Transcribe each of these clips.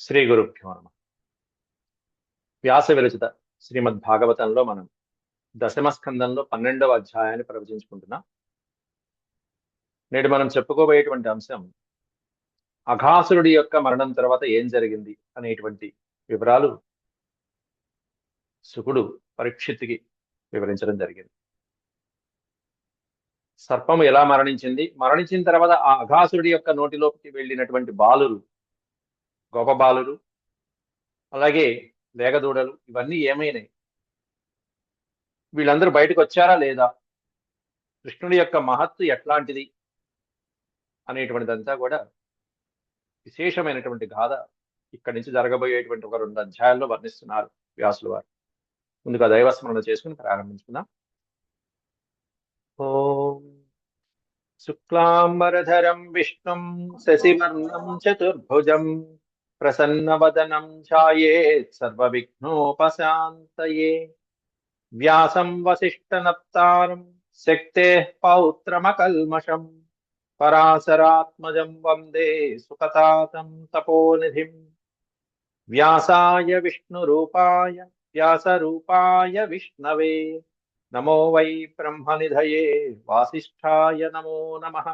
శ్రీ గురుభ్యో నమ. వ్యాస విరచిత శ్రీమద్ భాగవతంలో మనం దశమ స్కందంలో 12వ అధ్యాయాన్ని ప్రవచించుకుంటున్నాం. నేడు మనం చెప్పుకోబోయేటువంటి అంశం అఘాసురుడి యొక్క మరణం తర్వాత ఏం జరిగింది అనేటువంటి వివరాలు శుకుడు పరీక్షిత్తుకి వివరించడం జరిగింది. సర్పము ఎలా మరణించింది, మరణించిన తర్వాత ఆ అఘాసురుడి యొక్క నోటిలోకి వెళ్ళినటువంటి బాలురు, గోప బాలురు, అలాగే లేగదూడలు, ఇవన్నీ ఏమైనాయి, వీళ్ళందరూ బయటకు వచ్చారా లేదా, కృష్ణుడి యొక్క మహత్తు ఎట్లాంటిది అనేటువంటిదంతా కూడా విశేషమైనటువంటి గాథ ఇక్కడి నుంచి జరగబోయేటువంటి ఒక 2 అధ్యాయాల్లో వర్ణిస్తున్నారు వ్యాసుల వారు. ముందుగా దైవస్మరణ చేసుకుని ప్రారంభించుకుందాం. ఓం శుక్లాంబరధరం విష్ణుం శశివర్ణం చతుర్భుజం ప్రసన్నవదనం ఛాయేత్ సర్వవిఘ్నోపశాంతయే వ్యాసం వసిష్ఠనప్తారం శక్తేః పౌత్రమకల్మషం పరాశరాత్మజం వందే సుఖతాతం తపోనిధిం వ్యాసాయ విష్ణురూపాయ వ్యాసరూపాయ విష్ణవే నమో వై బ్రహ్మనిధయే వాసిష్ఠాయ నమో నమః.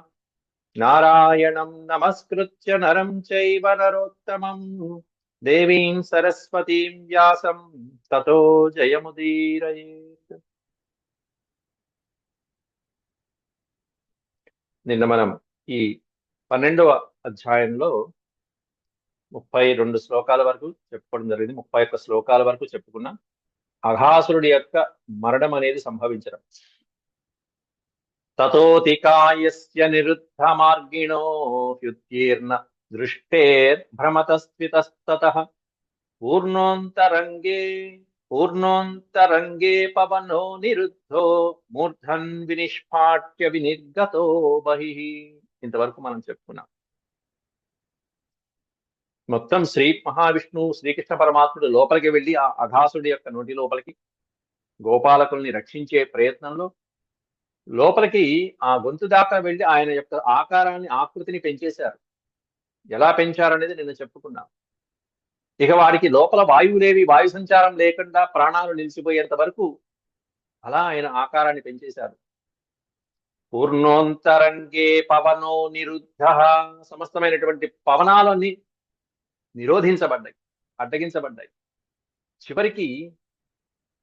నారాయణం నమస్కృత్య నరం చైవ నరోత్తమం దేవీం సరస్వతీం వ్యాసం తతో జయముదీరయేత్. నిన్న మనం ఈ 12వ అధ్యాయంలో 32 శ్లోకాల వరకు చెప్పుకోవడం జరిగింది. 31 శ్లోకాల వరకు చెప్పుకున్నాం. అఘాసురుడి యొక్క మరణం అనేది సంభవించడం. తతోతికాయస్య నిరుద్ధ మార్గిణో హ్యుత్తీర్ణ దృష్టేర్భ్రమతస్థితస్తతః పూర్ణోంతరంగే పవనో నిరుద్ధో మూర్ధన్ వినిష్పాట్య వినిర్గతో బహిః. ఇంతవరకు మనం చెప్పుకున్నాం. మొత్తం శ్రీ మహావిష్ణువు శ్రీకృష్ణ పరమాత్ముడు లోపలికి వెళ్ళి ఆ అఘాసుడి యొక్క నోటి లోపలికి గోపాలకుల్ని రక్షించే ప్రయత్నంలో లోపలికి ఆ గొంతు దాకా వెళ్ళి ఆయన యొక్క ఆకారాన్ని, ఆకృతిని పెంచేశారు. ఎలా పెంచారనేది నిన్న చెప్పుకున్నాం. ఇక వాడికి లోపల వాయువులేవి, వాయు సంచారం లేకుండా ప్రాణాలు నిలిచిపోయేంత వరకు అలా ఆయన ఆకారాన్ని పెంచేశారు. పూర్ణోంతరంగే పవనో నిరుద్ధ, సమస్తమైనటువంటి పవనాలన్నీ నిరోధించబడ్డాయి, అడ్డగించబడ్డాయి. చివరికి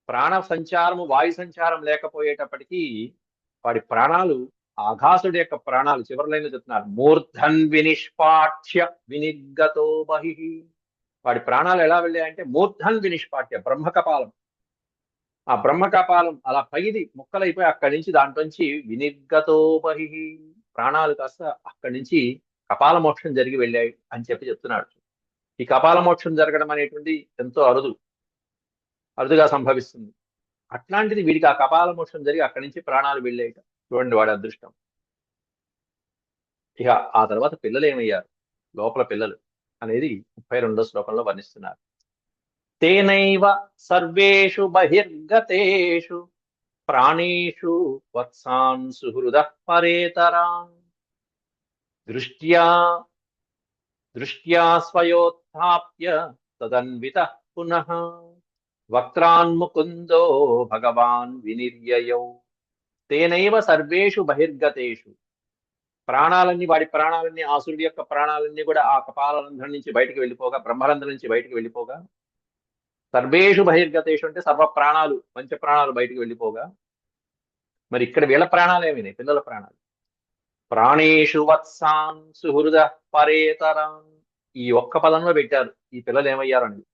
ప్రాణ సంచారము, వాయు సంచారం లేకపోయేటప్పటికీ వాడి ప్రాణాలు, ఆఘాసుడి యొక్క ప్రాణాలు చివరిలైన చెప్తున్నారు, మూర్ధన్ వినిష్పాట్య వినిర్గతో బహిః. వాడి ప్రాణాలు ఎలా వెళ్ళాయంటే మూర్ధన్ వినిష్పాట్య, బ్రహ్మకపాలం, ఆ బ్రహ్మకపాలం అలా పగిది ముక్కలైపోయి అక్కడి నుంచి దాంట్లోంచి వినిర్గతో బహిః ప్రాణాలు కాస్త అక్కడి నుంచి కపాల మోక్షం జరిగి వెళ్ళాయి అని చెప్తున్నాడు. ఈ కపాల మోక్షం జరగడం అనేటువంటి ఎంతో అరుదుగా సంభవిస్తుంది. అట్లాంటిది వీడికి ఆ కపాల మోక్షం జరిగి అక్కడి నుంచి ప్రాణాలు వెళ్ళాయి. చూడండి వాడి అదృష్టం. ఇక ఆ తర్వాత పిల్లలు ఏమయ్యారు, లోపల పిల్లలు అనేది 32వ శ్లోకంలో వర్ణిస్తున్నారు. తేనైవ సర్వేషు బహిర్గతేషు ప్రాణేషు వత్సాన్ సుహృదః పరేతరాన్ దృష్ట్యా స్వయోత్థాప్య తదన్వితః పునః వక్త్రాన్ముకుందో భగవాన్ వినిర్యయౌ. తేనైవ సర్వేషు బహిర్గతేషు, ప్రాణాలన్నీ, వాడి ప్రాణాలన్నీ, ఆసురుడి యొక్క ప్రాణాలన్నీ కూడా ఆ కపాలరంధ్రం నుంచి బయటికి వెళ్ళిపోగా, బ్రహ్మరంధ్రం నుంచి బయటికి వెళ్ళిపోగా, సర్వేషు బహిర్గతేషు అంటే సర్వ ప్రాణాలు, పంచ ప్రాణాలు బయటికి వెళ్ళిపోగా, మరి ఇక్కడ వీళ్ళ ప్రాణాలు ఏమైనాయి, పిల్లల ప్రాణాలు. ప్రాణేషు వత్సాన్ సుహృద పరేతరాన్, ఈ ఒక్క పదంలో పెట్టారు ఈ పిల్లలు ఏమయ్యారు అనేది.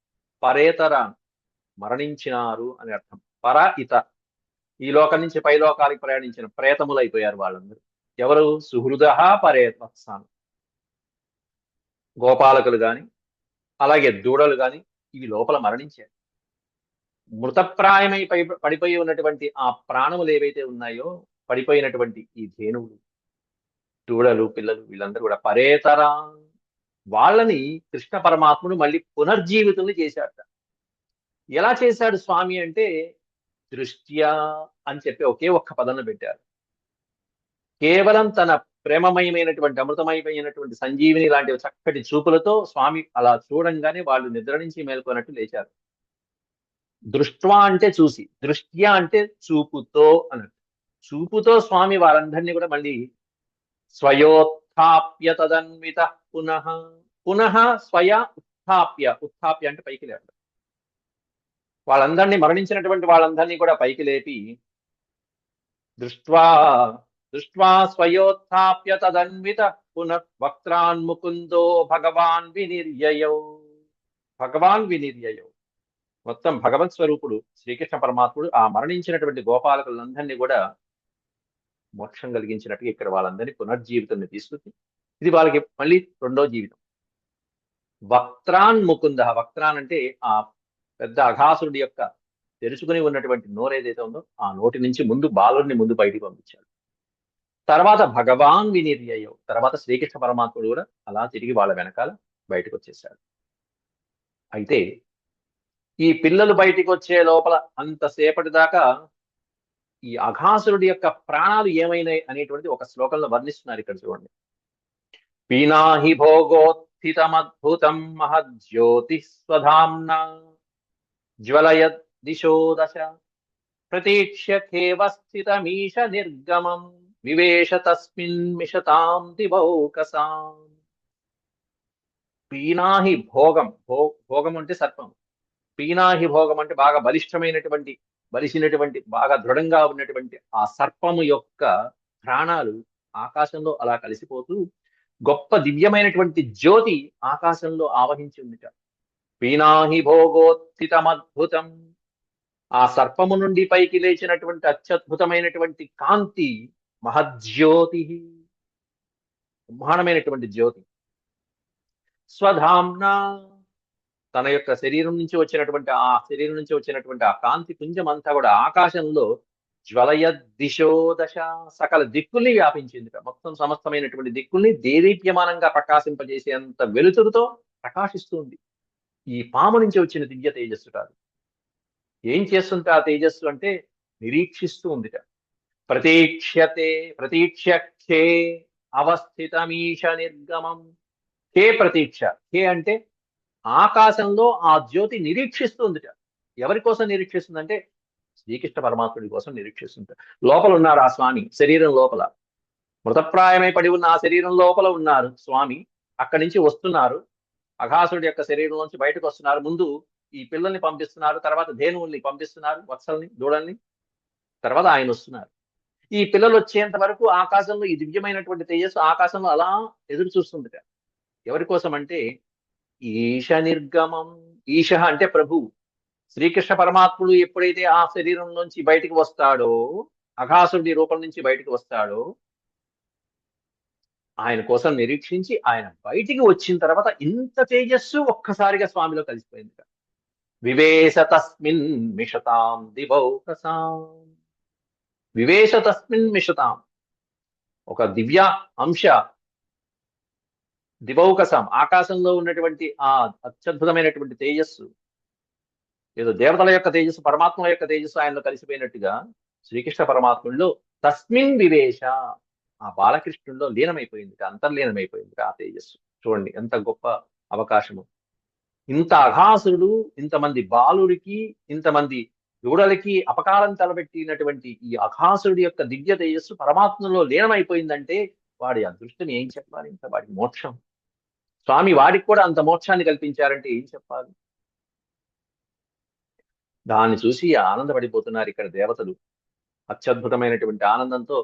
పరేతరాన్, మరణించినారు అని అర్థం. పర ఇత, ఈ లోకం నుంచి పై లోకాలకు ప్రయాణించిన ప్రేతములు అయిపోయారు వాళ్ళందరూ. ఎవరు? సుహృద పరేతవత్సాన్, గోపాలకులు గాని అలాగే దూడలు గాని ఇవి లోపల మరణించారు. మృతప్రాయమై పడిపోయి ఉన్నటువంటి ఆ ప్రాణములు ఏవైతే ఉన్నాయో, పడిపోయినటువంటి ఈ ధేనువులు, దూడలు, పిల్లలు, వీళ్ళందరూ కూడా పరేతరా, వాళ్ళని కృష్ణ పరమాత్ముడు మళ్ళీ పునర్జీవితుల్ని చేశాడట. ఎలా చేశాడు స్వామి అంటే దృష్ట్యా అని చెప్పి ఒకే ఒక్క పదంలో పెట్టారు. కేవలం తన ప్రేమమయమైనటువంటి అమృతమయమైనటువంటి సంజీవిని లాంటి చక్కటి చూపులతో స్వామి అలా చూడంగానే వాళ్ళు నిద్ర నుంచి మేల్కొన్నట్టు లేచారు. దృష్ట్వా అంటే చూసి, దృష్ట్యా అంటే చూపుతో అన్నట్టు. చూపుతో స్వామి వారందరినీ కూడా మళ్ళీ స్వయోత్థాప్య తదన్విత పునః పునః స్వయ ఉత్థాప్య, ఉత్థాప్య అంటే పైకి లేపడం. వాళ్ళందరినీ మరణించినటువంటి వాళ్ళందరినీ కూడా పైకి లేపి దృష్ట్వా దృష్ట్వా స్వయోత్థాప్య తదన్విత పునః వక్త్రాన్ ముకుందో భగవాన్ వినిర్యయౌ. భగవాన్ వినిర్యయౌ, మొత్తం భగవత్ స్వరూపుడు శ్రీకృష్ణ పరమాత్ముడు ఆ మరణించినటువంటి గోపాలకులందరినీ కూడా మోక్షం కలిగించినట్టుగా ఇక్కడ వాళ్ళందరినీ పునర్జీవితాన్ని తీసుకొచ్చి ఇది వాళ్ళకి మళ్ళీ రెండో జీవితం. వక్త్రాన్ ముకుంద, వక్త్రాన్ అంటే ఆ పెద్ద అఘాసురుడి యొక్క తెరుచుకుని ఉన్నటువంటి నోరు ఏదైతే ఉందో ఆ నోటి నుంచి ముందు బాలుడిని ముందు బయటికి పంపించాడు. తర్వాత భగవాన్ వినిర్యయౌ, తర్వాత శ్రీకృష్ణ పరమాత్ముడు కూడా అలా తిరిగి వాళ్ళ వెనకాల బయటకు వచ్చేసాడు. అయితే ఈ పిల్లలు బయటికి వచ్చే లోపల అంతసేపటి దాకా ఈ అఘాసురుడి యొక్క ప్రాణాలు ఏమైనాయి అనేటువంటి ఒక శ్లోకంలో వర్ణిస్తున్నారు. ఇక్కడ చూడండి. పీనాహి భోగోత్థితమద్భుతం మహజ్యోతి స్వధామ్నా జ్వలయద్ దిశో దశ ప్రతీక్ష్య ఖేవస్థితమీశ నిర్గమం వివేశ తస్మిన్ మిషతాం దివౌకసాం. పీనాహి భోగం, భోగం అంటే సర్పం. పీనాహి భోగం అంటే బాగా బలిసినటువంటి బాగా దృఢంగా ఉన్నటువంటి ఆ సర్పము యొక్క ప్రాణాలు ఆకాశంలో అలా కలిసిపోతూ గొప్ప దివ్యమైనటువంటి జ్యోతి ఆకాశంలో ఆవహించి ఉందిట. పీనాహి భోగోత్థితమద్భుతం, ఆ సర్పము నుండి పైకి లేచినటువంటి అత్యద్భుతమైనటువంటి కాంతి మహజ్యోతి, బ్రహ్మాండమైనటువంటి జ్యోతి. స్వధామ్నా, తన యొక్క శరీరం నుంచి వచ్చినటువంటి ఆ కాంతి పుంజం అంతా కూడా ఆకాశంలో జ్వలయ దిశో దశ, సకల దిక్కుల్ని వ్యాపించింది. మొత్తం సమస్తమైనటువంటి దిక్కుల్ని దేదీప్యమానంగా ప్రకాశింపజేసేంత వెలుతురుతో ప్రకాశిస్తుంది. ఈ పాము నుంచి వచ్చిన దివ్య తేజస్సు కాదు. ఏం చేస్తుంటే ఆ తేజస్సు అంటే నిరీక్షిస్తూ ఉందిట. ప్రతీక్షే అవస్థితమీశ నిర్గమం. కే ప్రతీక్ష, కే అంటే ఆకాశంలో ఆ జ్యోతి నిరీక్షిస్తుందిట. ఎవరి కోసం నిరీక్షిస్తుందంటే శ్రీకృష్ణ పరమాత్ముడి కోసం నిరీక్షిస్తుంట. లోపల ఉన్నారు ఆ స్వామి, శరీరం లోపల మృతప్రాయమై పడి ఉన్న ఆ శరీరం లోపల ఉన్నారు స్వామి. అక్కడి నుంచి వస్తున్నారు, అఘాసుడి యొక్క శరీరం నుంచి బయటకు వస్తున్నారు. ముందు ఈ పిల్లల్ని పంపిస్తున్నారు, తర్వాత ధేనువుల్ని పంపిస్తున్నారు, వత్సల్ని దూడల్ని, తర్వాత ఆయన వస్తున్నారు. ఈ పిల్లలు వచ్చేంత వరకు ఆకాశంలో ఈ దివ్యమైనటువంటి తేజస్సు ఆకాశంలో అలా ఎదురు చూస్తుందిట. ఎవరి కోసం అంటే ఈశ నిర్గమం. ఈశ అంటే ప్రభు. శ్రీకృష్ణ పరమాత్ముడు ఎప్పుడైతే ఆ శరీరం నుంచి బయటికి వస్తాడో, అఘాసుడి రూపం నుంచి బయటికి వస్తాడో, ఆయన కోసం నిరీక్షించి ఆయన బయటికి వచ్చిన తర్వాత ఇంత తేజస్సు ఒక్కసారిగా స్వామిలో కలిసిపోయింది. వివేశ తస్మిన్ మిషతాం దివౌకసాం. వివేశ తస్మిన్ మిషతాం, ఒక దివ్య అంశ దివౌకసం, ఆకాశంలో ఉన్నటువంటి ఆ అత్యద్భుతమైనటువంటి తేజస్సు, ఏదో దేవతల యొక్క తేజస్సు, పరమాత్మ యొక్క తేజస్సు ఆయనలో కలిసిపోయినట్టుగా శ్రీకృష్ణ పరమాత్ముల్లో తస్మిన్ వివేశ, ఆ బాలకృష్ణుల్లో లీనమైపోయింది, అంతర్లీనమైపోయింది ఆ తేజస్సు. చూడండి ఎంత గొప్ప అవకాశము. ఇంత అఘాసురుడు ఇంతమంది బాలుడికి, ఇంతమంది దూడలకి అపకారం తలబెట్టినటువంటి ఈ అఘాసురుడి యొక్క దివ్య తేజస్సు పరమాత్మలో లీనమైపోయిందంటే వాడి అదృష్టం ఏం చెప్పాలి? ఇంకా వాడికి మోక్షం. స్వామి వాడికి కూడా అంత మోక్షాన్ని కల్పించారంటే ఏం చెప్పాలి? దాన్ని చూసి ఆనందపడిపోతున్నారు ఇక్కడ దేవతలు. అత్యద్భుతమైనటువంటి ఆనందంతో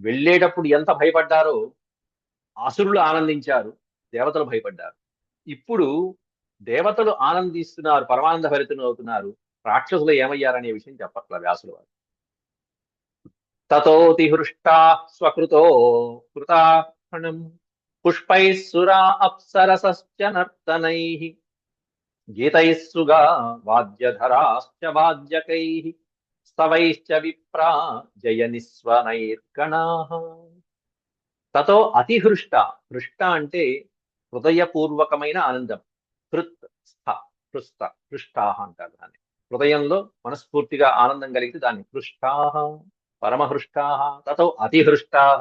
వెళ్ళేటప్పుడు ఎంత భయపడ్డారో అసురులు ఆనందించారు, దేవతలు భయపడ్డారు. ఇప్పుడు దేవతలు ఆనందిస్తున్నారు, పరమానంద భరితులు అవుతున్నారు, రాక్షసులు ఏమయ్యారనే విషయం చెప్పట్ల వ్యాసులు వారు. తతోతి హృష్టా స్వకృతో కృతాక్షణం పుష్పై సురా అప్సరసశ్చ నర్తనైః గీతైః సుగా వాద్యధరాశ్చ వాద్యకైః స్తవైశ్చ విప్రా జయనిస్వనైర్గణాః. తతో అతిహృష్ట, హృష్ట అంటే హృదయపూర్వకమైన ఆనందం. హృత్ స్థ హృష్ట, హృష్టాహ అంటారు దాన్ని. హృదయంలో మనస్ఫూర్తిగా ఆనందం కలిగితే దాన్ని హృష్టాహ, పరమహృష్టాహ. తతో అతిహృష్టాహ,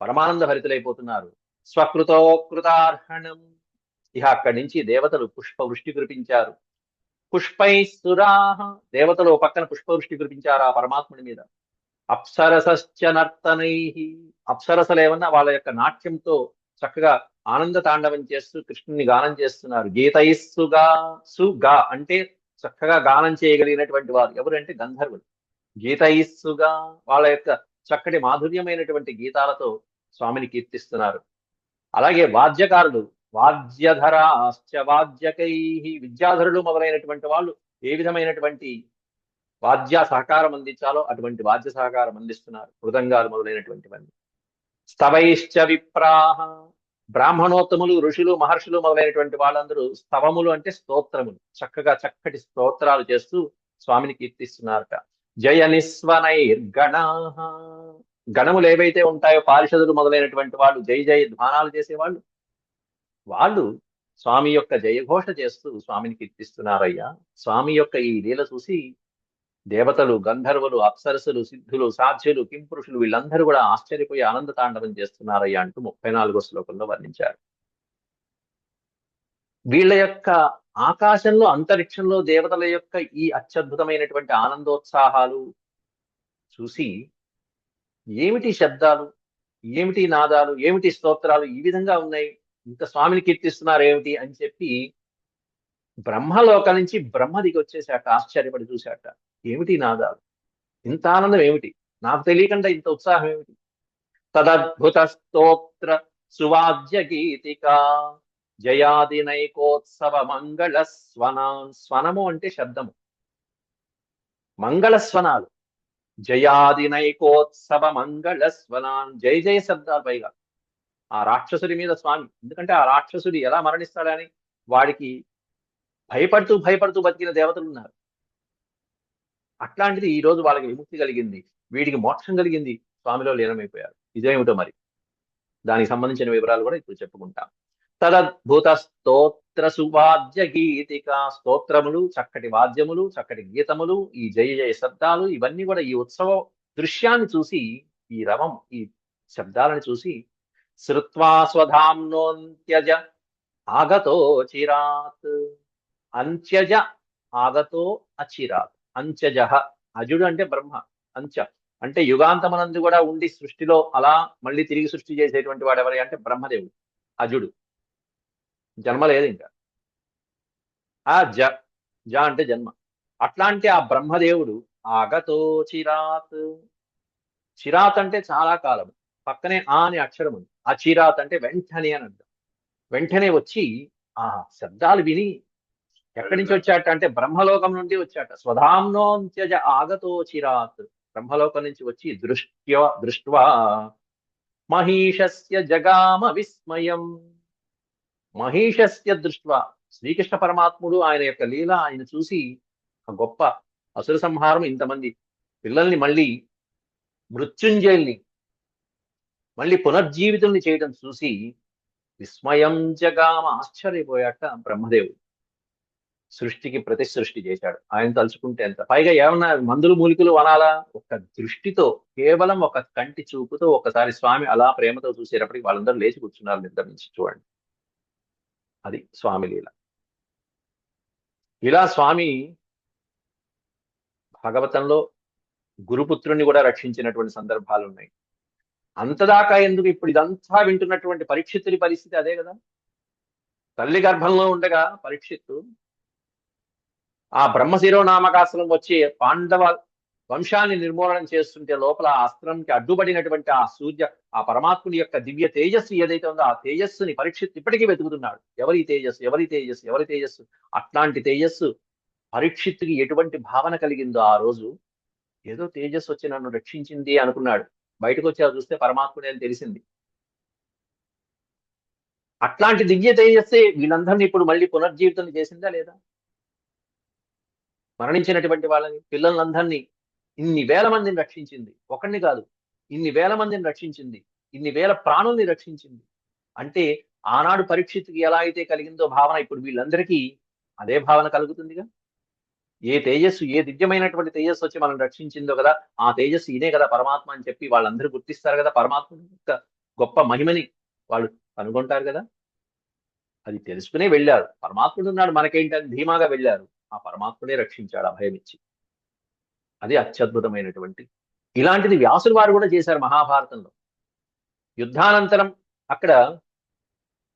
పరమానంద భరితులైపోతున్నారు. స్వకృతో కృతార్హణం. ఇక అక్కడి నుంచి దేవతలు పుష్పవృష్టి కురిపించారు. పుష్పై సురాహ, దేవతలు ఓ పక్కన పుష్పవృష్టి కురిపించారు ఆ పరమాత్ముడి మీద. అప్సరసశ్చ నర్తనై, అప్సరసలు ఏమన్నా వాళ్ళ యొక్క నాట్యంతో చక్కగా ఆనంద తాండవం చేస్తూ కృష్ణుని గానం చేస్తున్నారు. గీతైస్సుగా, సుగా అంటే చక్కగా గానం చేయగలిగినటువంటి వారు ఎవరంటే గంధర్వులు. గీతైస్సుగా, వాళ్ళ యొక్క చక్కటి మాధుర్యమైనటువంటి గీతాలతో స్వామిని కీర్తిస్తున్నారు. అలాగే వాద్యకారులు, వాద్యధరాశ్చ వాద్యకై, విద్యాధరులు మొదలైనటువంటి వాళ్ళు ఏ విధమైనటువంటి వాద్య సహకారం అందించాలో అటువంటి వాద్య సహకారం అందిస్తున్నారు. మృదంగాలు మొదలైనటువంటివన్నీ. స్తవైశ్చ విప్రాహ, బ్రాహ్మణోత్తములు, ఋషులు, మహర్షులు మొదలైనటువంటి వాళ్ళందరూ స్తవములు అంటే స్తోత్రములు, చక్కగా చక్కటి స్తోత్రాలు చేస్తూ స్వామిని కీర్తిస్తున్నారట. జయ నిస్వనైర్గణాః, గణములు ఏవైతే ఉంటాయో పారిషదులు మొదలైనటువంటి వాళ్ళు, జయ జయ ధ్వానాలు చేసేవాళ్ళు, వాళ్ళు స్వామి యొక్క జయఘోష చేస్తూ స్వామిని కీర్తిస్తున్నారయ్యా. స్వామి యొక్క ఈ లీల చూసి దేవతలు, గంధర్వులు, అప్సరసులు, సిద్ధులు, సాధ్యులు, కింపురుషులు వీళ్ళందరూ కూడా ఆశ్చర్యపోయి ఆనంద తాండవం చేస్తున్నారయ్యా అంటూ 34వ శ్లోకంలో వర్ణించారు. వీళ్ళ యొక్క ఆకాశంలో, అంతరిక్షంలో దేవతల యొక్క ఈ అత్యద్భుతమైనటువంటి ఆనందోత్సాహాలు చూసి ఏమిటి శబ్దాలు, ఏమిటి నాదాలు, ఏమిటి స్తోత్రాలు ఈ విధంగా ఉన్నాయి, ఇంత స్వామిని కీర్తిస్తున్నారు ఏమిటి అని చెప్పి బ్రహ్మలోక నుంచి బ్రహ్మ దిగి వచ్చేసాట, ఆశ్చర్యపడి చూశాట. ఏమిటి నాదాలు, ఇంత ఆనందం ఏమిటి, నాకు తెలియకుండా ఇంత ఉత్సాహం ఏమిటి. తదద్భుత స్తోత్ర సువాద్య గీతిక జయాదినైకోత్సవ మంగళ స్వనాన్. స్వనము అంటే శబ్దము, మంగళ స్వనాలు. జయాదినైకోత్సవ మంగళ స్వనాన్, జయ జయ శబ్దాలు. పైగా ఆ రాక్షసుడి మీద స్వామి, ఎందుకంటే ఆ రాక్షసుడి ఎలా మరణిస్తాడని వాడికి భయపడుతూ భయపడుతూ బతికిన దేవతలు ఉన్నారు. అట్లాంటిది ఈ రోజు వాళ్ళకి విముక్తి కలిగింది, వీడికి మోక్షం కలిగింది, స్వామిలో లీనమైపోయారు. ఇదేమిటో మరి, దానికి సంబంధించిన వివరాలు కూడా ఇప్పుడు చెప్పుకుంటాం. తదద్భుత స్తోత్ర సువాద్య గీతిక, స్తోత్రములు, చక్కటి వాద్యములు, చక్కటి గీతములు, ఈ జయ జయ శబ్దాలు ఇవన్నీ కూడా ఈ ఉత్సవ దృశ్యాన్ని చూసి, ఈ రవం, ఈ శబ్దాలను చూసి శ్రుత్వా స్వధామ్నోంత్యజ ఆగతో చిరాత్. అంత్యజ ఆగతో అచిరాత్. అంత్యజ, అజుడు అంటే బ్రహ్మ, అంత్య అంటే యుగాంతమనందు కూడా ఉండి సృష్టిలో అలా మళ్ళీ తిరిగి సృష్టి చేసేటువంటి వాడు ఎవరి అంటే బ్రహ్మదేవుడు. అజుడు, జన్మ లేదు ఇంకా. ఆ జ, జ అంటే జన్మ. అట్లాంటి ఆ బ్రహ్మదేవుడు ఆగతో చిరాత్. చిరాత్ అంటే చాలా కాలం, పక్కనే ఆ అనే అక్షరం ఉంది. ఆ చిరాత్ అంటే వెంటనే అని అర్థం. వెంటనే వచ్చి ఆ శబ్దాలు విని ఎక్కడి నుంచి వచ్చాట అంటే బ్రహ్మలోకం నుండి వచ్చాట. స్వధామ్నోంత్యజ ఆగతో చిరాత్, బ్రహ్మలోకం నుంచి వచ్చి దృష్ట్వా మహీషస్య జగామ విస్మయం. మహీషస్య దృష్ట్వా, శ్రీకృష్ణ పరమాత్ముడు ఆయన యొక్క లీల ఆయన చూసి ఆ గొప్ప అసుర సంహారం, ఇంతమంది పిల్లల్ని మళ్ళీ మృత్యుంజయుల్ని మళ్ళీ పునర్జీవితుల్ని చేయడం చూసి విస్మయం జగామ, ఆశ్చర్యపోయాట బ్రహ్మదేవుడు. సృష్టికి ప్రతి సృష్టి చేశాడు ఆయన తలుచుకుంటే ఎంత. పైగా ఏమన్నా మందులు మూలికలు అనాలా, ఒక దృష్టితో, కేవలం ఒక కంటి చూపుతో ఒకసారి స్వామి అలా ప్రేమతో చూసేటప్పటికి వాళ్ళందరూ లేచి కూర్చున్నారు నిద్ర నుంచి. చూడండి, అది స్వామి లీల. ఇలా స్వామి భాగవతంలో గురుపుత్రుణ్ణి కూడా రక్షించినటువంటి సందర్భాలు ఉన్నాయి. అంతదాకా ఎందుకు, ఇప్పుడు ఇదంతా వింటున్నటువంటి పరీక్షిత్తుడి పరిస్థితి అదే కదా. తల్లి గర్భంలో ఉండగా పరీక్షిత్తు ఆ బ్రహ్మశిరోనామకాస్త్రం వచ్చి పాండవ వంశాన్ని నిర్మూలనం చేస్తుంటే లోపల ఆ అస్త్రంకి అడ్డుపడినటువంటి ఆ సూర్య, ఆ పరమాత్ముని యొక్క దివ్య తేజస్సు ఏదైతే ఉందో ఆ తేజస్సుని పరీక్షిత్ ఇప్పటికీ వెతుకుతున్నాడు. ఎవరి తేజస్సు, ఎవరి తేజస్సు, ఎవరి తేజస్సు. అట్లాంటి తేజస్సు పరీక్షిత్తుకి ఎటువంటి భావన కలిగిందో ఆ రోజు, ఏదో తేజస్సు వచ్చి నన్ను రక్షించింది అనుకున్నాడు. బయటకు వచ్చి చూస్తే పరమాత్ముడే అని తెలిసింది. అట్లాంటి దివ్య తేజస్సే వీళ్ళందరినీ ఇప్పుడు మళ్ళీ పునర్జీవితం చేసిందా లేదా? మరణించినటువంటి వాళ్ళని, పిల్లలందరినీ ఇన్ని వేల మందిని రక్షించింది. ఒకరిని కాదు, ఇన్ని వేల మందిని రక్షించింది, ఇన్ని వేల ప్రాణుల్ని రక్షించింది. అంటే ఆనాడు పరీక్షిత్తుకి ఎలా అయితే కలిగిందో భావన, ఇప్పుడు వీళ్ళందరికీ అదే భావన కలుగుతుందిగా. ఏ తేజస్సు, ఏ దివ్యమైనటువంటి తేజస్సు వచ్చి మనం రక్షించిందో కదా, ఆ తేజస్సు ఇదే కదా పరమాత్మ అని చెప్పి వాళ్ళందరూ గుర్తిస్తారు కదా పరమాత్మ యొక్క గొప్ప మహిమని వాళ్ళు కనుగొంటారు కదా. అది తెలుసుకునే వెళ్ళారు. పరమాత్ముడు ఉన్నాడు మనకేంటని ధీమాగా వెళ్ళారు. ఆ పరమాత్ముడే రక్షించాడు అభయమిచ్చి. అది అత్యద్భుతమైనటువంటి. ఇలాంటిది వ్యాసులు వారు కూడా చేశారు మహాభారతంలో. యుద్ధానంతరం అక్కడ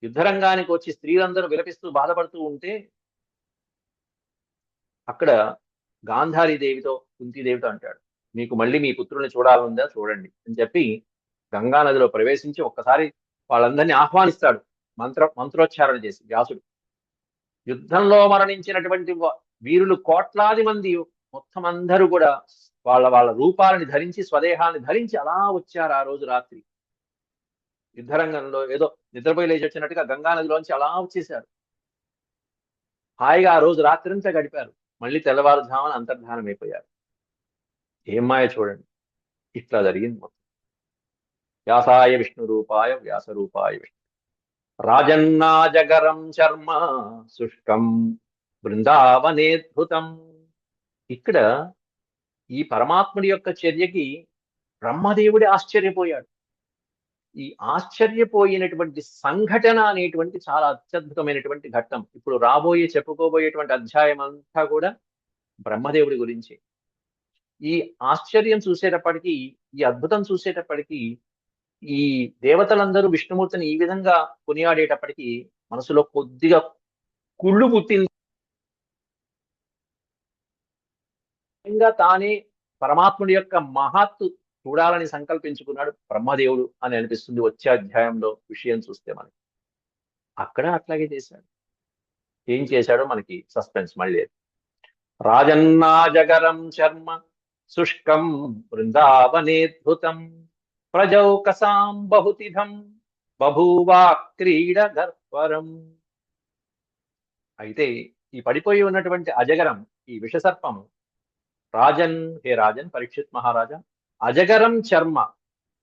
యుద్ధరంగానికి వచ్చి స్త్రీలందరూ విలపిస్తూ బాధపడుతూ ఉంటే అక్కడ గాంధారీదేవితో కుంతీదేవితో అంటాడు, మీకు మళ్ళీ మీ పుత్రుల్ని చూడాలందా చూడండి అని చెప్పి గంగా నదిలో ప్రవేశించి ఒక్కసారి వాళ్ళందరినీ ఆహ్వానిస్తాడు మంత్రోచ్చారణ చేసి వ్యాసుడు. యుద్ధంలో మరణించినటువంటి వీరులు కోట్లాది మంది మొత్తం అందరూ కూడా వాళ్ళ వాళ్ళ రూపాలని ధరించి స్వదేహాన్ని ధరించి అలా వచ్చారు ఆ రోజు రాత్రి. యుద్ధరంగంలో ఏదో నిద్రపోయి లేచి వచ్చినట్టుగా గంగా నదిలోంచి అలా వచ్చేశారు. హాయిగా ఆ రోజు రాత్రంతా గడిపారు. మళ్ళీ తెల్లవారుజామున అంతర్ధానం అయిపోయారు. ఏం మాయ చూడండి. ఇట్లా జరిగింది మొత్తం. వ్యాసాయ విష్ణు రూపాయ వ్యాస రూపాయ విష్ణు రాజన్నాజగరం చర్మ శుష్కం బృందావనేద్భుతం. ఇక్కడ ఈ పరమాత్ముడి యొక్క చర్యకి బ్రహ్మదేవుడి ఆశ్చర్యపోయాడు. ఈ ఆశ్చర్యపోయినటువంటి సంఘటన అనేటువంటి చాలా అత్యద్భుతమైనటువంటి ఘట్టం. ఇప్పుడు చెప్పుకోబోయేటువంటి అధ్యాయం అంతా కూడా బ్రహ్మదేవుడి గురించి. ఈ ఆశ్చర్యం చూసేటప్పటికీ, ఈ అద్భుతం చూసేటప్పటికీ, ఈ దేవతలందరూ విష్ణుమూర్తిని ఈ విధంగా కొనియాడేటప్పటికీ మనసులో కొద్దిగా కుళ్ళు పుట్టింది. తానే పరమాత్ముడి యొక్క మహత్తు చూడాలని సంకల్పించుకున్నాడు బ్రహ్మదేవుడు అని అనిపిస్తుంది వచ్చే అధ్యాయంలో విషయం చూస్తే మనకి. అక్కడ అట్లాగే చేశాడు. ఏం చేశాడో మనకి సస్పెన్స్ మళ్ళీ. రాజన్నాజగరం చర్మ శుష్కం బృందావనేద్భుతం ప్రజౌకసాం బహుతిథం బభూవా క్రీడ గర్వరం. అయితే ఈ పడిపోయి ఉన్నటువంటి అజగరం, ఈ విషసర్పము, హే రాజన్ పరీక్షిత్ మహారాజా, అజగరం చర్మ,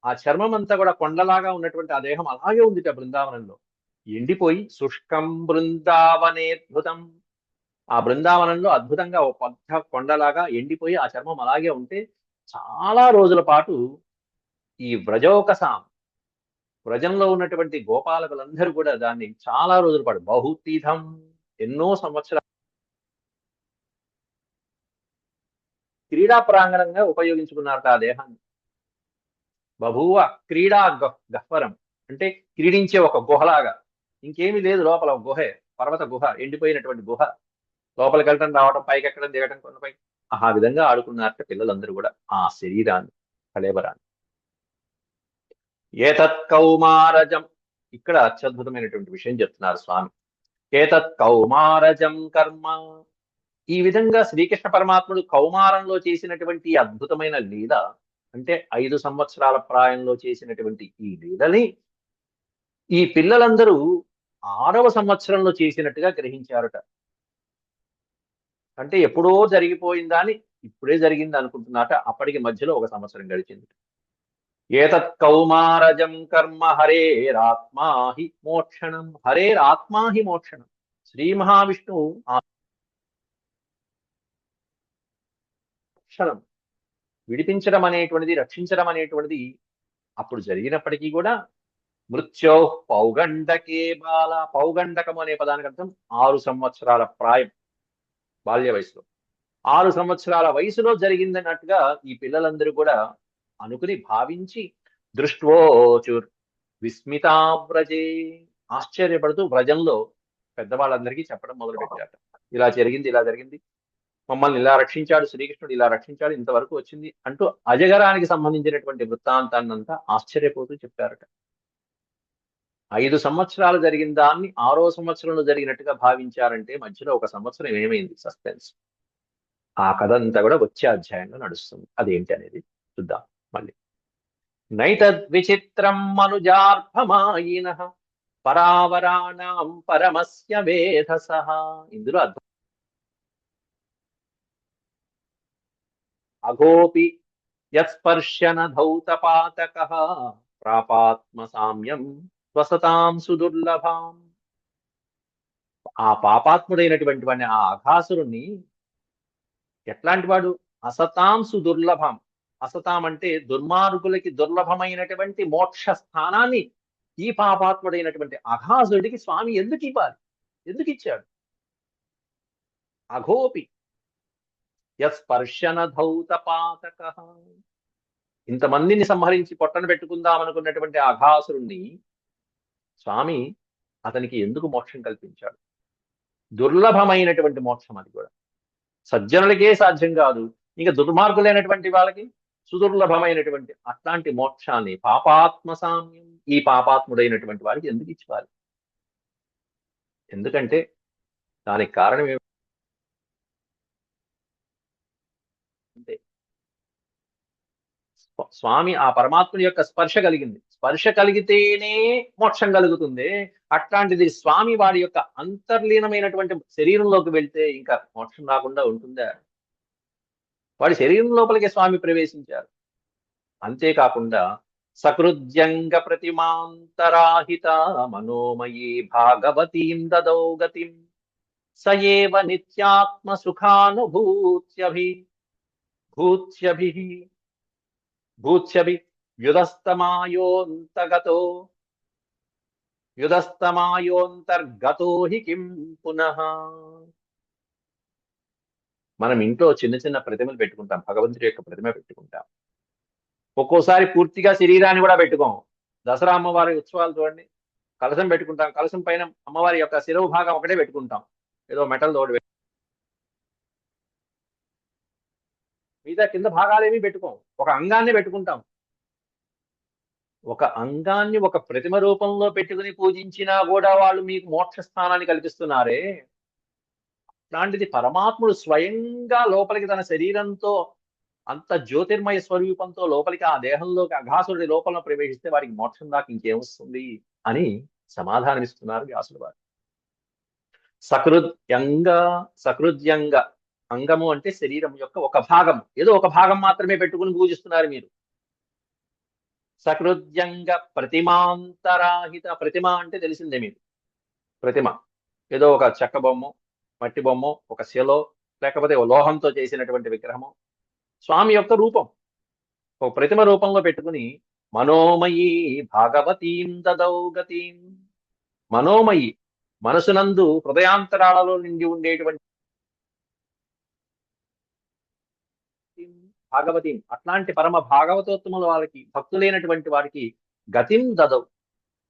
ఆ చర్మం అంతా కూడా కొండలాగా ఉన్నటువంటి ఆ దేహం అలాగే ఉందిట బృందావనంలో. ఎండిపోయి శుష్కం బృందావనేద్భుతం, ఆ బృందావనంలో అద్భుతంగా ఒక పెద్ద కొండలాగా ఎండిపోయి ఆ చర్మం అలాగే ఉంటే చాలా రోజుల పాటు ఈ వ్రజోకసాం, వ్రజంలో ఉన్నటువంటి గోపాలకులందరూ కూడా దాన్ని చాలా రోజుల పాటు బహుతీథం, ఎన్నో సంవత్సరాలు క్రీడా ప్రాంగణంగా ఉపయోగించుకున్నారు ఆ దేహాన్ని. బభూవ క్రీడా గహ్వరం అంటే క్రీడించే ఒక గుహలాగా. ఇంకేమీ లేదు లోపల, ఒక గుహే, పర్వత గుహ, ఎండిపోయినటువంటి గుహ. లోపలికి వెళ్ళటం రావడం, పైకి ఎక్కడం దిగటం, కొండపై ఆ విధంగా ఆడుకున్నారట పిల్లలందరూ కూడా ఆ శరీరాన్ని, కళేబరాన్ని. ఏతత్ కౌమారజం, ఇక్కడ అత్యద్భుతమైనటువంటి విషయం చెప్తున్నారు స్వామి. ఏతత్ కౌమారజం కర్మ, ఈ విధంగా శ్రీకృష్ణ పరమాత్ముడు కౌమారంలో చేసినటువంటి అద్భుతమైన లీల, అంటే 5 సంవత్సరాల ప్రాయంలో చేసినటువంటి ఈ లీలని ఈ పిల్లలందరూ 6వ సంవత్సరంలో చేసినట్టుగా గ్రహించారట. అంటే ఎప్పుడో జరిగిపోయిందాన్ని ఇప్పుడే జరిగింది అనుకుంటున్నాట. అప్పటికి మధ్యలో 1 సంవత్సరం గడిచింది. ఏతత్ కౌమారజం కర్మ హరేరాత్మాహి మోక్షణం, హరేరాత్మాహి మోక్షణం. శ్రీ మహావిష్ణువు ఆ క్షణం విడిపించడం అనేటువంటిది, రక్షించడం అనేటువంటిది అప్పుడు జరిగినప్పటికీ కూడా మృత్యో పౌగండకే బాల, పౌగండకం అనే పదానికి అర్థం 6 సంవత్సరాల ప్రాయం, బాల్య వయసులో 6 సంవత్సరాల వయసులో జరిగిందన్నట్టుగా ఈ పిల్లలందరూ కూడా అనుకుని భావించి దృష్ట్వోచుర్ విస్మితావ్రజే, ఆశ్చర్యపడుతూ వ్రజంలో పెద్దవాళ్ళందరికీ చెప్పడం మొదలుపెట్టారు. ఇలా జరిగింది, ఇలా జరిగింది, మమ్మల్ని ఇలా రక్షించాడు శ్రీకృష్ణుడు, ఇలా రక్షించాడు, ఇంతవరకు వచ్చింది అంటూ అజగరానికి సంబంధించినటువంటి వృత్తాంతాన్నంతా ఆశ్చర్యపోతూ చెప్పారట. 5 సంవత్సరాలు జరిగిన దాన్ని 6వ సంవత్సరంలో జరిగినట్టుగా భావించారంటే మధ్యలో 1 సంవత్సరం ఏమైంది సస్పెన్స్. ఆ కథ అంతా కూడా వచ్చే అధ్యాయంలో నడుస్తుంది. అదేంటి అనేది చూద్దాం మళ్ళీ. నైతద్విచిత్రం మనుజార్భమాయిన పరావరాణం పరమస్య వేధస. ఇందులో అఘోపి యత్స్పర్శన ధౌతపాతక ప్రాపాత్మ సామ్యం స్వసతాం సుదుర్లభాం. ఆ పాపాత్ముడైనటువంటి వాడిని, ఆ అఘాసురుణ్ణి, ఎట్లాంటి వాడు, అసతాం సుదుర్లభం, అసతాం అంటే దుర్మార్గులకి దుర్లభమైనటువంటి మోక్ష స్థానాన్ని ఈ పాపాత్ముడైనటువంటి అఘాసుడికి స్వామి ఎందుకు ఇవ్వాలి? ఎందుకు ఇచ్చాడు? అఘోపి యస్పర్శన ధౌత పాతక. ఇంతమందిని సంహరించి పొట్టన పెట్టుకుందాం అనుకున్నటువంటి అఘాసురుణ్ణి స్వామి అతనికి ఎందుకు మోక్షం కల్పించాడు? దుర్లభమైనటువంటి మోక్షం అది కూడా. సజ్జనులకే సాధ్యం కాదు, ఇంకా దుర్మార్గులైనటువంటి వాళ్ళకి సుదుర్లభమైనటువంటి అట్లాంటి మోక్షాన్ని పాపాత్మ సామ్యం ఈ పాపాత్ముడైనటువంటి వాడికి ఎందుకు ఇచ్చాలి? ఎందుకంటే దానికి కారణం ఏమిటంటే స్వామి ఆ పరమాత్ముని యొక్క స్పర్శ కలిగింది. స్పర్శ కలిగితేనే మోక్షం కలుగుతుంది. అట్లాంటిది స్వామి వారి యొక్క అంతర్లీనమైనటువంటి శరీరంలోకి వెళ్తే ఇంకా మోక్షం రాకుండా ఉంటుందా? వాడి శరీరం లోపలికి స్వామి ప్రవేశించారు. అంతేకాకుండా సకృద్యంగ ప్రతిమాంతరాహిత మనోమయీ భాగవతీం దదౌ గతిం సయేవ నిత్యాత్మ సుఖానుభూత్యభి భూత్యభిః భూత్యభి యుదస్తమాయోంతగతో యుదస్తమాయోంతర్గతో హి కిం పునః. మనం ఇంట్లో చిన్న చిన్న ప్రతిమలు పెట్టుకుంటాం, భగవంతుడి యొక్క ప్రతిమ పెట్టుకుంటాం. ఒక్కోసారి పూర్తిగా శరీరాన్ని కూడా పెట్టుకోం. దసరా అమ్మవారి ఉత్సవాలు చూడండి, కలశం పెట్టుకుంటాం, కలశం పైన అమ్మవారి యొక్క శిరవు భాగం ఒకటే పెట్టుకుంటాం, ఏదో మెటల్ తోడు మిగతా కింద భాగాలేమీ పెట్టుకోం, ఒక అంగాన్ని పెట్టుకుంటాం. ఒక అంగాన్ని ఒక ప్రతిమ రూపంలో పెట్టుకుని పూజించినా కూడా వాళ్ళు మీకు మోక్ష స్థానాన్ని కల్పిస్తున్నారే. అలాంటిది పరమాత్ముడు స్వయంగా లోపలికి తన శరీరంతో అంత జ్యోతిర్మయ స్వరూపంతో లోపలికి ఆ దేహంలోకి అఘాసుడి లోపల ప్రవేశిస్తే వారికి మోక్షం దాకా ఇంకేమొస్తుంది అని సమాధానమిస్తున్నారు వ్యాసుడు వారు. సకృద్యంగ సకృద్యంగ అంగము అంటే శరీరం యొక్క ఒక భాగం, ఏదో ఒక భాగం మాత్రమే పెట్టుకుని పూజిస్తున్నారు మీరు. సకృద్యంగ ప్రతిమాంతరాహిత, ప్రతిమ అంటే తెలిసిందే మీకు. ప్రతిమ ఏదో ఒక చెక్క బొమ్మ, మట్టి బొమ్మ, ఒక శిలో, లేకపోతే లోహంతో చేసినటువంటి విగ్రహము. స్వామి యొక్క రూపం ఒక ప్రతిమ రూపంలో పెట్టుకుని మనోమయీ భాగవతీం దదౌ గతిం. మనోమయి మనసునందు హృదయాంతరాలలో నిండి ఉండేటువంటి భాగవతీం అట్లాంటి పరమ భాగవతోత్తముల వారికి, భక్తులైనటువంటి వారికి గతిం దదౌ.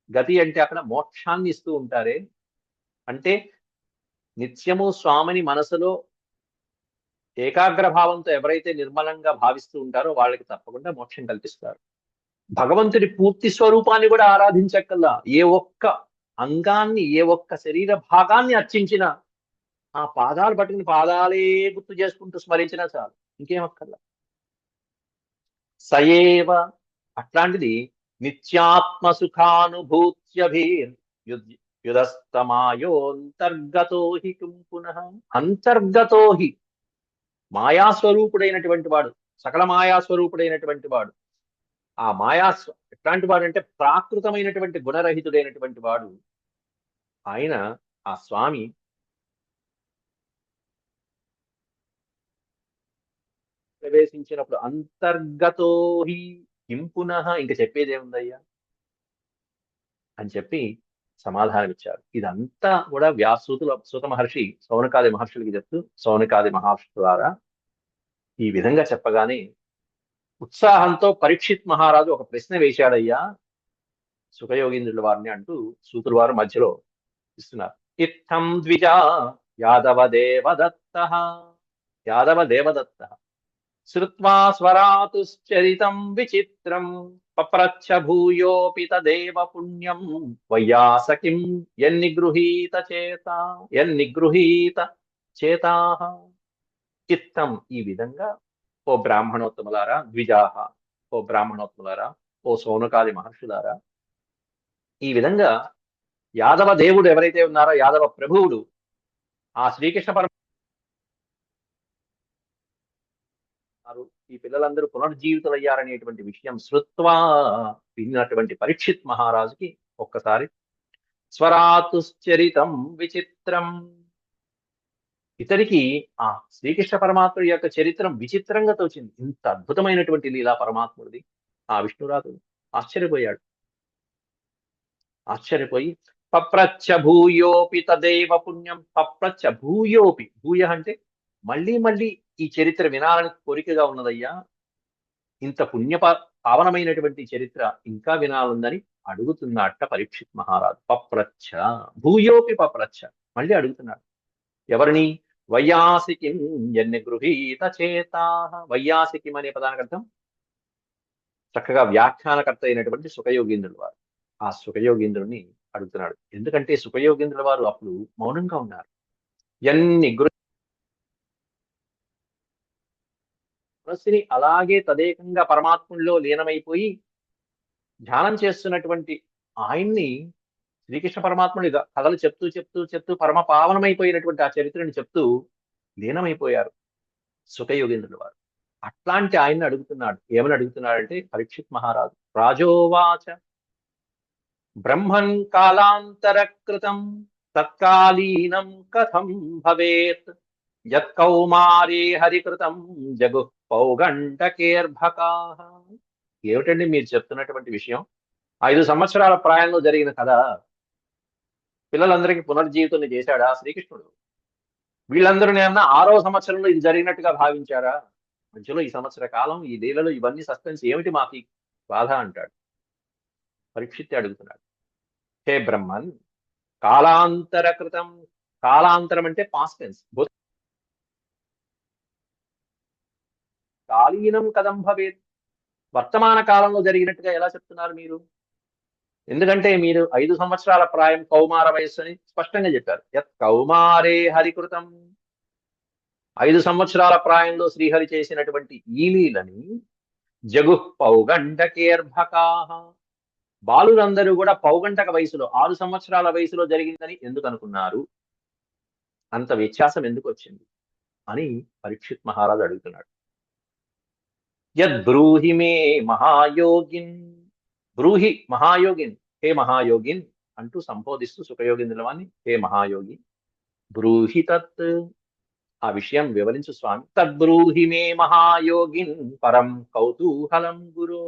గతి అంటే అక్కడ మోక్షాన్ని ఇస్తూ ఉంటారే. అంటే నిత్యము స్వామిని మనసులో ఏకాగ్ర భావంతో ఎవరైతే నిర్మలంగా భావిస్తూ ఉంటారో వాళ్ళకి తప్పకుండా మోక్షం కల్పిస్తారు. భగవంతుడి పూర్తి స్వరూపాన్ని కూడా ఆరాధించక్కల్లా, ఏ ఒక్క అంగాన్ని, ఏ ఒక్క శరీర భాగాన్ని అర్చించినా, ఆ పాదాలు పట్టుకుని పాదాలే గుర్తు చేసుకుంటూ స్మరించినా చాలు, ఇంకేమక్కర్లా. సయేవ అట్లాంటిది నిత్యాత్మ సుఖానుభూత్యభీర్ యుదస్తమాయోంతర్గతో హి కిం పునః. అంతర్గతో హి మాయాస్వరూపుడైనటువంటి వాడు, సకల మాయాస్వరూపుడైనటువంటి వాడు. ఆ ఎట్లాంటి వాడు అంటే ప్రాకృతమైనటువంటి గుణరహితుడైనటువంటి వాడు. ఆయన ఆ స్వామి ప్రవేశించినప్పుడు అంతర్గతో హి కిం పునః, ఇంక చెప్పేది ఏముందయ్యా అని చెప్పి సమాధానం ఇచ్చారు. ఇదంతా కూడా సూత మహర్షి సౌనకాది మహర్షులకి చెప్తూ, సౌనకాది మహర్షి ద్వారా ఈ విధంగా చెప్పగానే ఉత్సాహంతో పరీక్షిత్ మహారాజు ఒక ప్రశ్న వేశాడయ్యా సుఖయోగీంద్రుల వారిని అంటూ సూతుల వారు మధ్యలో ఇస్తున్నారు. ఇత్థం ద్విజ యాదవ దేవదత్త యాదవ దేవదత్త శ్రుత్వా స్వరాతుశ్చరితం విచిత్రం పప్రచ్ఛ భూయోపి తదేవ పుణ్యం వయ్యాసకిం యన్నిగృహీత చేతాః. చిత్తం ఈ విధంగా ఓ బ్రాహ్మణోత్తములారా, ద్విజాహ ఓ బ్రాహ్మణోత్తములారా, ఓ సౌనకాది మహర్షులారా, ఈ విధంగా యాదవ దేవుడు ఎవరైతే ఉన్నారో, యాదవ ప్రభువుడు ఆ శ్రీకృష్ణ ఈ పిల్లలందరూ పునర్జీవితులయ్యారనేటువంటి విషయం శ్రుత్వా విన్నటువంటి పరీక్షిత్ మహారాజుకి ఒక్కసారి స్వరాతుశ్చరితం విచిత్రం ఇతనికి ఆ శ్రీకృష్ణ పరమాత్ముడి యొక్క చరిత్ర విచిత్రంగా తోచింది. ఇంత అద్భుతమైనటువంటి లీలా పరమాత్ముడిది. ఆ విష్ణురాతుడు ఆశ్చర్యపోయాడు. ఆశ్చర్యపోయి పప్రచ్చ భూయోపి తదేవ పుణ్యం, పప్రచ్చ భూయోపి, భూయ అంటే మళ్ళీ మళ్ళీ ఈ చరిత్ర వినాలని కోరికగా ఉన్నదయ్యా, ఇంత పావనమైనటువంటి చరిత్ర ఇంకా వినాలందని అడుగుతున్నట్ట పరీక్షిత్ మహారాజు. పప్రచ్చ భూయోపి పప్రచ్చ, మళ్ళీ అడుగుతున్నాడు. ఎవరిని? వైయాసికిం ఎన్ని గృహీత చేతా. వైయాసికిం అనే పదానికి అర్థం చక్కగా వ్యాఖ్యానకర్త అయినటువంటి సుఖయోగీంద్రుడు వారు. ఆ సుఖయోగీంద్రుడిని అడుగుతున్నాడు. ఎందుకంటే సుఖయోగీంద్రుల వారు అప్పుడు మౌనంగా ఉన్నారు. ఎన్ని మనస్సుని అలాగే తదేకంగా పరమాత్ముల్లో లీనమైపోయి ధ్యానం చేస్తున్నటువంటి ఆయన్ని, శ్రీకృష్ణ పరమాత్ముడి కథలు చెప్తూ చెప్తూ చెప్తూ పరమ పావనమైపోయినటువంటి ఆ చరిత్రని చెప్తూ లీనమైపోయారు సుఖయోగేంద్రుల వారు. అట్లాంటి ఆయన్ని అడుగుతున్నాడు. ఏమని అడుగుతున్నాడంటే పరీక్షిత్ మహారాజు, రాజోవాచ బ్రహ్మన్ కాలాంతరకృతం తత్కాలీనం కథం భవేత్ యత్కౌమారే హరికృతం జగు పౌగంటకేర్భకాః. ఏమిటండి మీరు చెప్తున్నటువంటి విషయం? 5 సంవత్సరాల ప్రాయంలో జరిగిన కథ. పిల్లలందరికీ పునర్జీవితం చేశాడా శ్రీకృష్ణుడు? వీళ్ళందరూ ఏమన్నా 6వ సంవత్సరంలో ఇది జరిగినట్టుగా భావించారా? మధ్యలో ఈ సంవత్సర కాలం ఈ లీలలు ఇవన్నీ సస్పెన్స్ ఏమిటి మాకి బాధ అంటాడు. పరీక్షిత్ అడుగుతున్నాడు. హే బ్రహ్మన్, కాలాంతర కృతం, కాలాంతరం అంటే పాస్ట్ టెన్స్, కాలీనం కథం భవేత్, వర్తమాన కాలంలో జరిగినట్టుగా ఎలా చెప్తున్నారు మీరు? ఎందుకంటే మీరు 5 సంవత్సరాల ప్రాయం కౌమార వయస్సు అని స్పష్టంగా చెప్పారు. యత్ కౌమారే హరికృతం, 5 సంవత్సరాల ప్రాయంలో శ్రీహరి చేసినటువంటి ఈ లీలని జగు పౌగంటకేర్భకాః, బాలురందరూ కూడా పౌగంటక వయసులో 6 సంవత్సరాల వయసులో జరిగిందని ఎందుకు అనుకున్నారు? అంత వ్యత్యాసం ఎందుకు వచ్చింది అని పరీక్షిత్ మహారాజు అడుగుతున్నాడు. యద్బ్రూహి మే మహాయోగిన్, బ్రూహి మహాయోగిన్, హే మహాయోగిన్ అంటూ సంబోధిస్తూ సుఖయోగీంద్రులవాన్ని, హే మహాయోగి బ్రూహి తత్, ఆ విషయం వివరించు స్వామి. తద్బ్రూహి మే మహాయోగిన్ పరం కౌతూహలం గురు.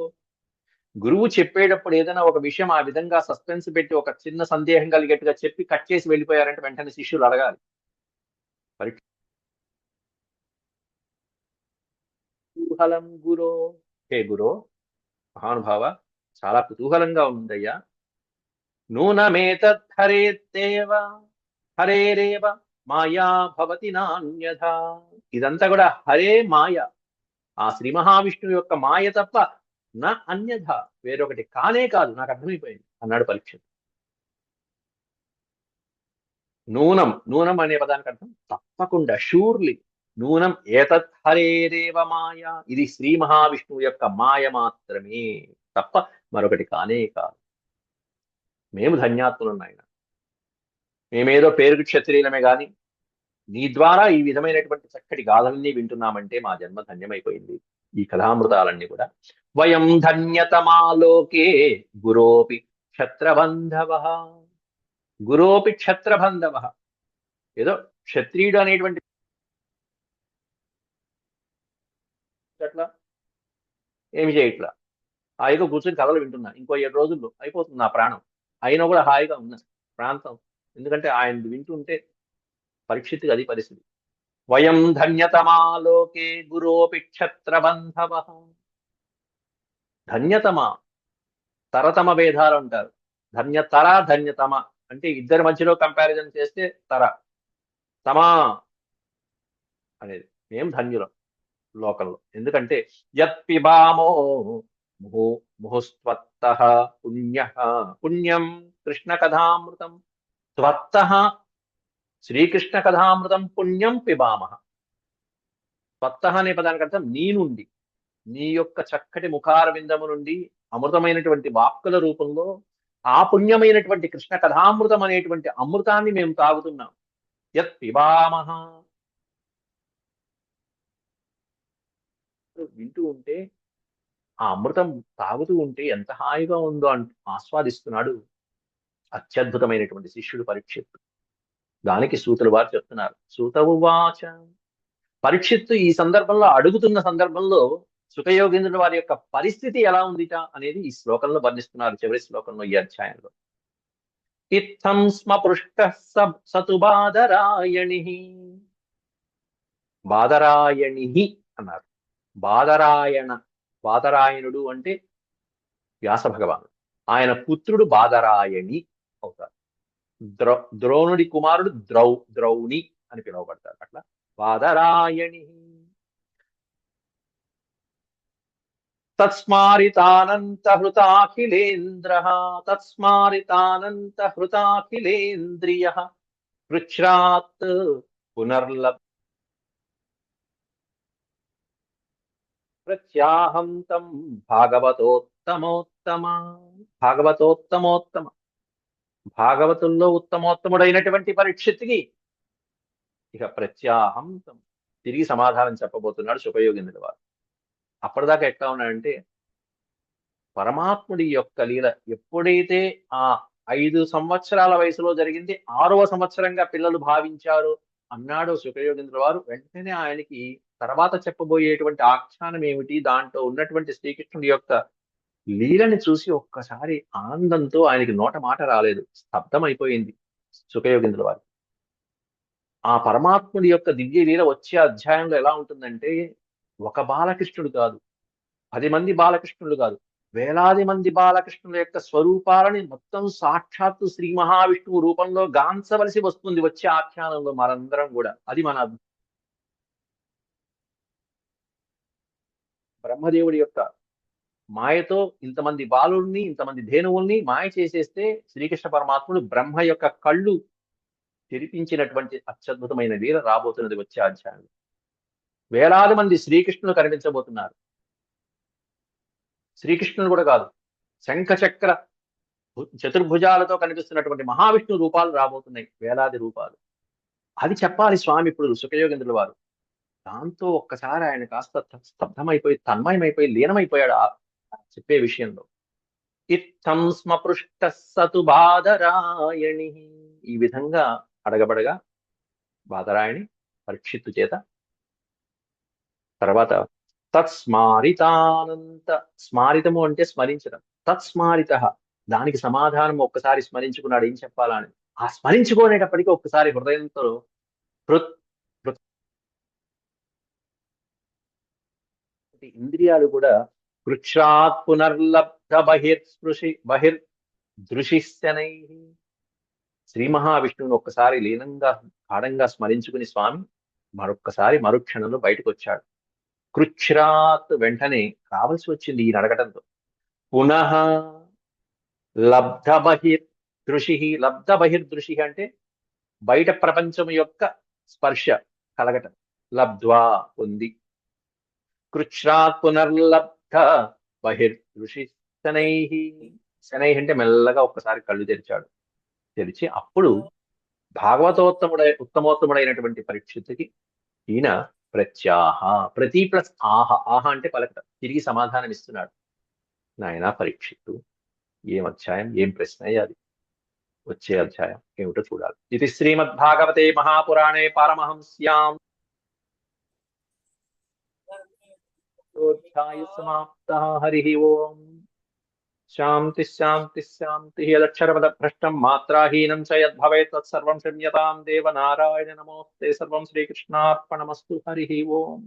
గురువు చెప్పేటప్పుడు ఏదైనా ఒక విషయం ఆ విధంగా సస్పెన్స్ పెట్టి ఒక చిన్న సందేహం కలిగేట్టుగా చెప్పి కట్ చేసి వెళ్ళిపోయారంటే వెంటనే శిష్యులు అడగాలి. కుతూహలం గురో, హే గురో మహానుభావ చాలా కుతూహలంగా ఉందయ్యా. నూనమేతత్ హరేత్తేవ హరేరేవ మాయా భవతి నాన్యథా. ఇదంతా కూడా హరే మాయ, ఆ శ్రీ మహావిష్ణువు యొక్క మాయ తప్ప నా అన్యథ, వేరొకటి కానే కాదు, నాకు అర్థమైపోయింది అన్నాడు పరీక్ష. నూనం, నూనం అనే పదానికి అర్థం తప్పకుండా, షూర్లీ. నూనం ఏతత్ హరేరేవ మాయ, ఇది శ్రీ మహావిష్ణువు యొక్క మాయ మాత్రమే తప్ప మరొకటి కానే కాదు. మేము ధన్యాత్ములం నాయన, మేమేదో పేరుకు క్షత్రియులమే గాని నీ ద్వారా ఈ విధమైనటువంటి చక్కటి గాథలన్నీ వింటున్నామంటే మా జన్మ ధన్యమైపోయింది. ఈ కథామృతాలన్నీ కూడా వయం ధన్యతమాలోకే గురోపి క్షత్రబంధవ, గురోపి క్షత్రబంధవ. ఏదో క్షత్రియుడు అనేటువంటి అట్లా ఏమి చేయట్లా, హాయిగా కూర్చొని కథలు వింటున్నా. ఇంకో 7 రోజుల్లో అయిపోతుంది నా ప్రాణం, అయినా కూడా హాయిగా ఉన్నా ప్రాంతం. ఎందుకంటే ఆయన వింటుంటే పరీక్షిత్తుగా అది పరిస్థితి. వయం ధన్యతమాలోకే గురోపి క్షత్రబంధవ. ధన్యతమా, తరతమ భేదాలు అంటారు. ధన్యతర ధన్యతమ అంటే ఇద్దరి మధ్యలో కంపారిజన్ చేస్తే తర, తమా అనేది మేము ధన్యులం లోకంలో. ఎందుకంటే యత్ పిబామో ముహు ముహుస్త్వత్తః పుణ్యః పుణ్యం కృష్ణ కథామృతం, త్వత్తః శ్రీకృష్ణ కథామృతం పుణ్యం పిబామః. త్వత్తః అనే పదానికి అర్థం నీ నుండి, నీ యొక్క చక్కటి ముఖార విందము నుండి అమృతమైనటువంటి వాక్కుల రూపంలో ఆ పుణ్యమైనటువంటి కృష్ణ కథామృతం అనేటువంటి అమృతాన్ని మేము తాగుతున్నాం. యత్ పిబామః, వింటూ ఉంటే ఆ అమృతం తాగుతూ ఉంటే ఎంత హాయిగా ఉందో అంటూ ఆస్వాదిస్తున్నాడు అత్యద్భుతమైనటువంటి శిష్యుడు పరీక్షిత్తు. దానికి సూతుల వారు చెప్తున్నారు. సూత ఉవాచ. పరీక్షిత్తు ఈ సందర్భంలో అడుగుతున్న సందర్భంలో సుఖయోగేంద్రుల వారి యొక్క పరిస్థితి ఎలా ఉందిట అనేది ఈ శ్లోకంలో వర్ణిస్తున్నారు, చివరి శ్లోకంలో, ఈ అధ్యాయంలో. ఇత్థం స్మ పృష్ట సతు బాదరాయణి. బాదరాయణి అన్నారు. బాదరాయణ, బాదరాయణుడు అంటే వ్యాస భగవానుడు, ఆయన పుత్రుడు బాదరాయణి అవుతారు. ద్రోణుడి కుమారుడు ద్రౌణి అని పిలువబడతారు. అట్లా బాదరాయణి. తత్స్మారితానంతహృతాఖిలేంద్ర, తత్స్మారితానంతహృతాఖిలేంద్రియ పృచ్ఛ్రాత్ పునర్లభ ప్రత్యాహం తం భాగవతోత్తమోత్తమ. భాగవతోత్తమోత్తమ, భాగవతుల్లో ఉత్తమోత్తముడైనటువంటి పరీక్షిత్తుకి ఇక ప్రత్యాహం తం, తిరిగి సమాధానం చెప్పబోతున్నాడు శుభయోగేంద్రుల వారు. అప్పటిదాకా ఎట్లా ఉన్నాడంటే, పరమాత్ముడి యొక్క లీల ఎప్పుడైతే ఆ 5 సంవత్సరాల వయసులో జరిగింది, 6వ సంవత్సరంగా పిల్లలు భావించారు అన్నాడు శుభయోగేంద్రుల వారు, వెంటనే ఆయనకి తర్వాత చెప్పబోయేటువంటి ఆఖ్యానం ఏమిటి, దాంట్లో ఉన్నటువంటి శ్రీకృష్ణుడి యొక్క లీలని చూసి ఒక్కసారి ఆనందంతో ఆయనకి నోట మాట రాలేదు, స్తబ్దం అయిపోయింది శుభయోగేంద్రుల వారు. ఆ పరమాత్ముడి యొక్క దివ్య లీల వచ్చే అధ్యాయంలో ఎలా ఉంటుందంటే, ఒక బాలకృష్ణుడు కాదు, 10 మంది బాలకృష్ణులు కాదు, వేలాది మంది బాలకృష్ణుల యొక్క స్వరూపాలని మొత్తం సాక్షాత్తు శ్రీ మహావిష్ణువు రూపంలో గాంచవలసి వస్తుంది వచ్చే ఆఖ్యానంలో మనందరం కూడా. అది మన బ్రహ్మదేవుడి యొక్క మాయతో ఇంతమంది బాలుల్ని, ఇంతమంది ధేనువుల్ని మాయ చేసేస్తే శ్రీకృష్ణ పరమాత్ముడు బ్రహ్మ యొక్క కళ్ళు తెరిపించినటువంటి అత్యద్భుతమైన లీల రాబోతున్నది వచ్చే అధ్యాయంలో. వేలాది మంది శ్రీకృష్ణులు కనిపించబోతున్నారు. శ్రీకృష్ణుడు కూడా కాదు, శంఖ చక్ర చతుర్భుజాలతో కనిపిస్తున్నటువంటి మహావిష్ణు రూపాలు రాబోతున్నాయి, వేలాది రూపాలు. అది చెప్పాలి స్వామి ఇప్పుడు సుఖయోగేంద్రుల వారు. దాంతో ఒక్కసారి ఆయన కాస్త స్తబ్దమైపోయి, తన్మయమైపోయి, లీనమైపోయాడు ఆ చెప్పే విషయంలో. ఇత్థం స్మ పృష్ట సతు బాదరాయణి. ఈ విధంగా అడగబడగా బాదరాయణి పరీక్షిత్తు చేత, తర్వాత తత్స్మారితానంత, స్మారితము అంటే స్మరించడం, తత్స్మారిత, దానికి సమాధానం ఒక్కసారి స్మరించుకున్నాడు ఏం చెప్పాలని. ఆ స్మరించుకునేటప్పటికీ ఒక్కసారి హృదయంతో ఇంద్రియాలు కూడా కృచ్ఛ్రాత్ పునర్లబ్ధ బహిర్దృశిశనై. శ్రీ మహావిష్ణువుని ఒక్కసారి లీనంగా గాఢంగా స్మరించుకుని స్వామి మరొక్కసారి మరుక్షణంలో బయటకు వచ్చాడు. కృచ్ఛ్రాత్, వెంటనే రావాల్సి వచ్చింది ఈయన అడగటంతో. పునః లబ్ధ బహిర్దృషి. లబ్ధ బహిర్దృషి అంటే బయట ప్రపంచం యొక్క స్పర్శ కలగటం, లబ్ధ్వా పొంది. కృచ్ఛ్రాత్ పునర్లబ్ధ బహిర్దృషి శనై. శనై అంటే మెల్లగా ఒక్కసారి కళ్ళు తెరిచాడు. తెరిచి అప్పుడు ఉత్తమోత్తముడైనటువంటి పరీక్షిత్తుకి ఈయన ప్రత్యాహ, ప్రతి ప్లస్ ఆహ, ఆహ అంటే పలకటం, తిరిగి సమాధానం ఇస్తున్నాడు. నాయనా పరీక్షిత్తు, ఏం అధ్యాయం, ఏం ప్రశ్న అది, వచ్చే అధ్యాయం ఏమిటో చూడాలి. ఇది శ్రీమద్భాగవతే మహాపురాణే పారమహంస్యాం అధ్యాయ సమాప్త. హరి ఓం. శాంతి శాంతి శాంతి. యదక్షరపద భ్రష్టం మాత్రాహీనం చ యద్భవేత్ తత్సర్వం క్షమ్యతాం దేవ నారాయణ నమోస్తే. సర్వం శ్రీకృష్ణార్పణమస్తు. హరి ఓం.